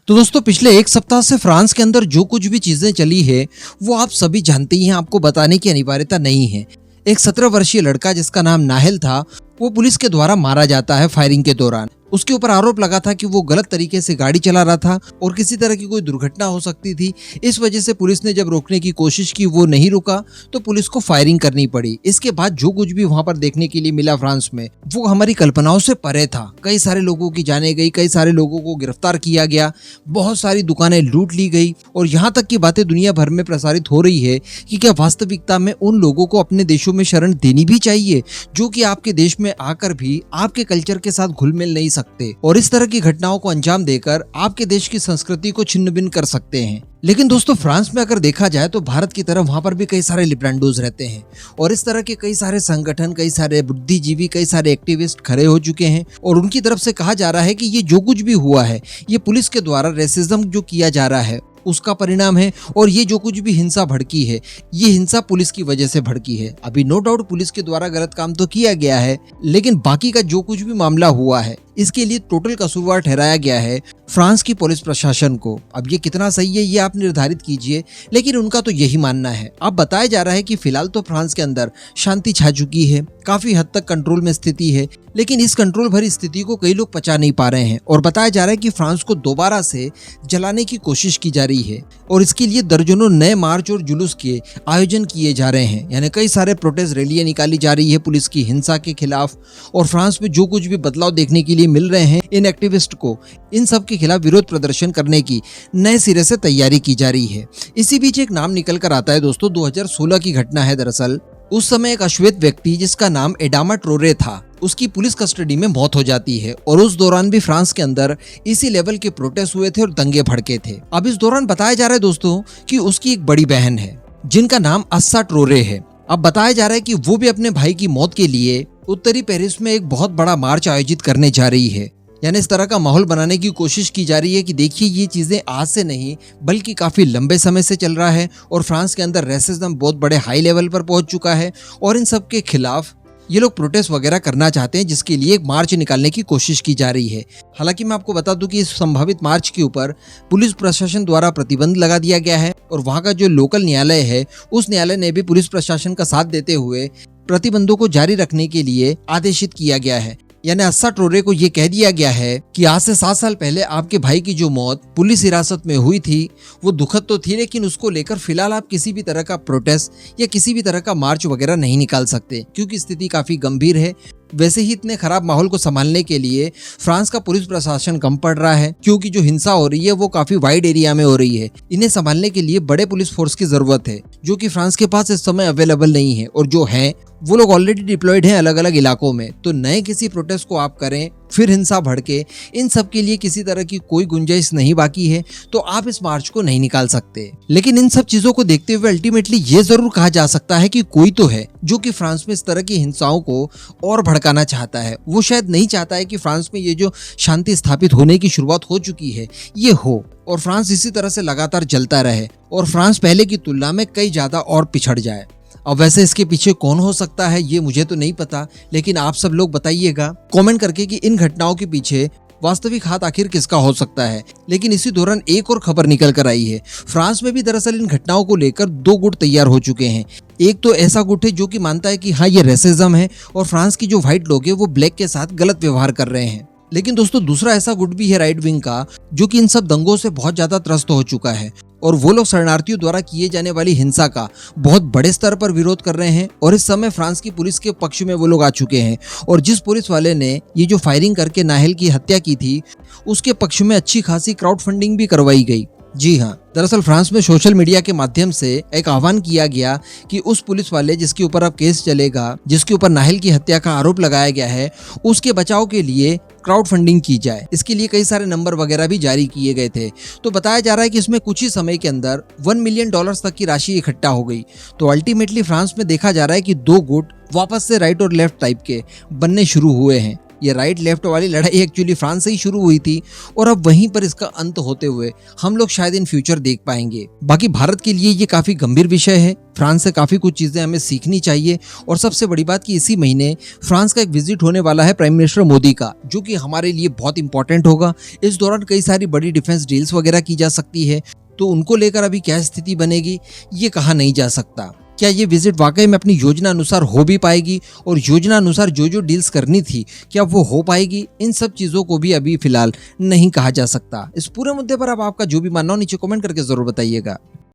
तो दोस्तों पिछले एक सप्ताह से फ्रांस के अंदर जो कुछ भी चीजें चली है वो आप सभी जानते ही हैं, आपको बताने की अनिवार्यता नहीं है। एक 17 वर्षीय लड़का जिसका नाम नाहेल था वो पुलिस के द्वारा मारा जाता है फायरिंग के दौरान। उसके ऊपर आरोप लगा था कि वो गलत तरीके से गाड़ी चला रहा था और किसी तरह की कोई दुर्घटना हो सकती थी। इस वजह से पुलिस ने जब रोकने की कोशिश की वो नहीं रुका तो पुलिस को फायरिंग करनी पड़ी। इसके बाद जो कुछ भी वहां पर देखने के लिए मिला फ्रांस में वो हमारी कल्पनाओं से परे था। कई सारे लोगों की जाने गई, कई सारे लोगों को गिरफ्तार किया गया, बहुत सारी दुकानें लूट ली गई और यहाँ तक की बातें दुनिया भर में प्रसारित हो रही है कि क्या वास्तविकता में उन लोगों को अपने देशों में शरण देनी भी चाहिए जो कि आपके देश में आकर भी आपके कल्चर के साथ घुल मिल नहीं सकते और इस तरह की घटनाओं को अंजाम देकर आपके देश की संस्कृति को छिन्न भिन्न कर सकते हैं। लेकिन दोस्तों फ्रांस में अगर देखा जाए तो भारत की तरह वहां पर भी कई सारे लिब्रांडोज रहते हैं और इस तरह के कई सारे संगठन, कई सारे बुद्धिजीवी, कई सारे एक्टिविस्ट खड़े हो चुके हैं और उनकी तरफ से कहा जा रहा है कि ये जो कुछ भी हुआ है ये पुलिस के द्वारा रेसिज्म जो किया जा रहा है उसका परिणाम है और ये जो कुछ भी हिंसा भड़की है ये हिंसा पुलिस की वजह से भड़की है। अभी नो डाउट पुलिस के द्वारा गलत काम तो किया गया है, लेकिन बाकी का जो कुछ भी मामला हुआ है इसके लिए टोटल कसूरवार ठहराया गया है फ्रांस की पुलिस प्रशासन को। अब ये कितना सही है ये आप निर्धारित कीजिए, लेकिन उनका तो यही मानना है। अब बताया जा रहा है कि फिलहाल तो फ्रांस के अंदर शांति छा चुकी है, काफी हद तक कंट्रोल में स्थिति है, लेकिन इस कंट्रोल भरी स्थिति को कई लोग पचा नहीं पा रहे हैं और बताया जा रहा है कि फ्रांस को दोबारा से जलाने की कोशिश की जा रही है और इसके लिए दर्जनों नए मार्च और जुलूस के आयोजन किए जा रहे हैं। यानी कई सारे प्रोटेस्ट रैलियां निकाली जा रही है पुलिस की हिंसा के खिलाफ और फ्रांस में जो कुछ भी बदलाव देखने के लिए मिल रहे हैं इन एक्टिविस्ट को, इन सब के खिलाफ विरोध प्रदर्शन करने की नए सिरे से तैयारी की जा रही है। इसी बीच एक नाम निकल कर आता है दोस्तों, 2016 की घटना है। दरअसल उस समय एक अश्वेत व्यक्ति जिसका नाम एडामा ट्रोरे था उसकी पुलिस कस्टडी में मौत हो जाती है और उस दौरान भी फ्रांस के अंदर इसी लेवल के प्रोटेस्ट हुए थे और दंगे भड़के थे। अब इस दौरान बताया जा रहा है दोस्तों कि उसकी एक बड़ी बहन है जिनका नाम अस्सा ट्रोरे है। अब बताया जा रहा है कि वो भी अपने भाई की मौत के लिए उत्तरी पेरिस में एक बहुत बड़ा मार्च आयोजित करने जा रही है। यानी इस तरह का माहौल बनाने की कोशिश की जा रही है कि देखिए ये चीजें आज से नहीं बल्कि काफी लंबे समय से चल रहा है और फ्रांस के अंदर रेसिज्म बहुत बड़े हाई लेवल पर पहुंच चुका है और इन सब के खिलाफ ये लोग प्रोटेस्ट वगैरह करना चाहते हैं, जिसके लिए एक मार्च निकालने की कोशिश की जा रही है। हालांकि मैं आपको बता दूं कि इस संभावित मार्च के ऊपर पुलिस प्रशासन द्वारा प्रतिबंध लगा दिया गया है और वहां का जो लोकल न्यायालय है उस न्यायालय ने भी पुलिस प्रशासन का साथ देते हुए प्रतिबंधों को जारी रखने के लिए आदेशित किया गया है। यानी अस्सा ट्रोरे को ये कह दिया गया है कि आज से 7 साल पहले आपके भाई की जो मौत पुलिस हिरासत में हुई थी वो दुखद तो थी, लेकिन उसको लेकर फिलहाल आप किसी भी तरह का प्रोटेस्ट या किसी भी तरह का मार्च वगैरह नहीं निकाल सकते क्योंकि स्थिति काफी गंभीर है। वैसे ही इतने खराब माहौल को संभालने के लिए फ्रांस का पुलिस प्रशासन कम पड़ रहा है क्योंकि जो हिंसा हो रही है वो काफी वाइड एरिया में हो रही है। इन्हें संभालने के लिए बड़े पुलिस फोर्स की जरूरत है जो कि फ्रांस के पास इस समय अवेलेबल नहीं है और जो है वो लोग ऑलरेडी डिप्लॉयड हैं अलग अलग इलाकों में। तो नए किसी प्रोटेस्ट को आप करें फिर हिंसा भड़के, इन सब के लिए किसी तरह की कोई गुंजाइश नहीं बाकी है, तो आप इस मार्च को नहीं निकाल सकते। लेकिन इन सब चीजों को देखते हुए अल्टीमेटली ये जरूर कहा जा सकता है कि कोई तो है जो कि फ्रांस में इस तरह की हिंसाओं को और भड़काना चाहता है। वो शायद नहीं चाहता है कि फ्रांस में ये जो शांति स्थापित होने की शुरुआत हो चुकी है ये हो और फ्रांस इसी तरह से लगातार जलता रहे और फ्रांस पहले की तुलना में कई ज्यादा और पिछड़ जाए। अब वैसे इसके पीछे कौन हो सकता है ये मुझे तो नहीं पता, लेकिन आप सब लोग बताइएगा कमेंट करके कि इन घटनाओं के पीछे वास्तविक हाथ आखिर किसका हो सकता है। लेकिन इसी दौरान एक और खबर निकल कर आई है। फ्रांस में भी दरअसल इन घटनाओं को लेकर 2 गुट तैयार हो चुके हैं। एक तो ऐसा गुट है जो कि मानता है कि हाँ ये रेसिज्म है और फ्रांस की जो व्हाइट लोग है वो ब्लैक के साथ गलत व्यवहार कर रहे हैं। लेकिन दोस्तों दूसरा ऐसा गुट भी है राइट विंग का जो कि इन सब दंगों से बहुत ज्यादा त्रस्त हो चुका है और वो लोग शरणार्थियों द्वारा किए जाने वाली हिंसा का बहुत बड़े स्तर पर विरोध कर रहे हैं और इस समय फ्रांस की पुलिस के पक्ष में वो लोग आ चुके हैं और जिस पुलिस वाले ने ये जो फायरिंग करके नाहेल की हत्या की थी उसके पक्ष में अच्छी खासी क्राउड फंडिंग भी करवाई गई। जी हाँ, दरअसल फ्रांस में सोशल मीडिया के माध्यम से एक आह्वान किया गया कि उस पुलिस वाले जिसके ऊपर अब केस चलेगा, जिसके ऊपर नाहेल की हत्या का आरोप लगाया गया है, उसके बचाव के लिए क्राउड फंडिंग की जाए। इसके लिए कई सारे नंबर वगैरह भी जारी किए गए थे। तो बताया जा रहा है कि इसमें कुछ ही समय के अंदर $1 मिलियन तक की राशि इकट्ठा हो गई। तो अल्टीमेटली फ्रांस में देखा जा रहा है कि 2 गुट वापस से राइट और लेफ्ट टाइप के बनने शुरू हुए हैं। ये राइट लेफ्ट वाली लड़ाई एक्चुअली फ्रांस से ही शुरू हुई थी और अब वहीं पर इसका अंत होते हुए हम लोग शायद इन फ्यूचर देख पाएंगे। बाकी भारत के लिए ये काफी गंभीर विषय है, फ्रांस से काफी कुछ चीजें हमें सीखनी चाहिए। और सबसे बड़ी बात कि इसी महीने फ्रांस का एक विजिट होने वाला है प्राइम मिनिस्टर मोदी का, जो कि हमारे लिए बहुत इंपॉर्टेंट होगा। इस दौरान कई सारी बड़ी डिफेंस डील्स वगैरह की जा सकती है, तो उनको लेकर अभी क्या स्थिति बनेगी ये कहा नहीं जा सकता। क्या ये विजिट वाकई में अपनी योजना अनुसार हो भी पाएगी और योजना अनुसार जो जो डील्स करनी थी क्या वो हो पाएगी, इन सब चीज़ों को भी अभी फिलहाल नहीं कहा जा सकता। इस पूरे मुद्दे पर अब आपका जो भी मानना हो नीचे कमेंट करके जरूर बताइएगा।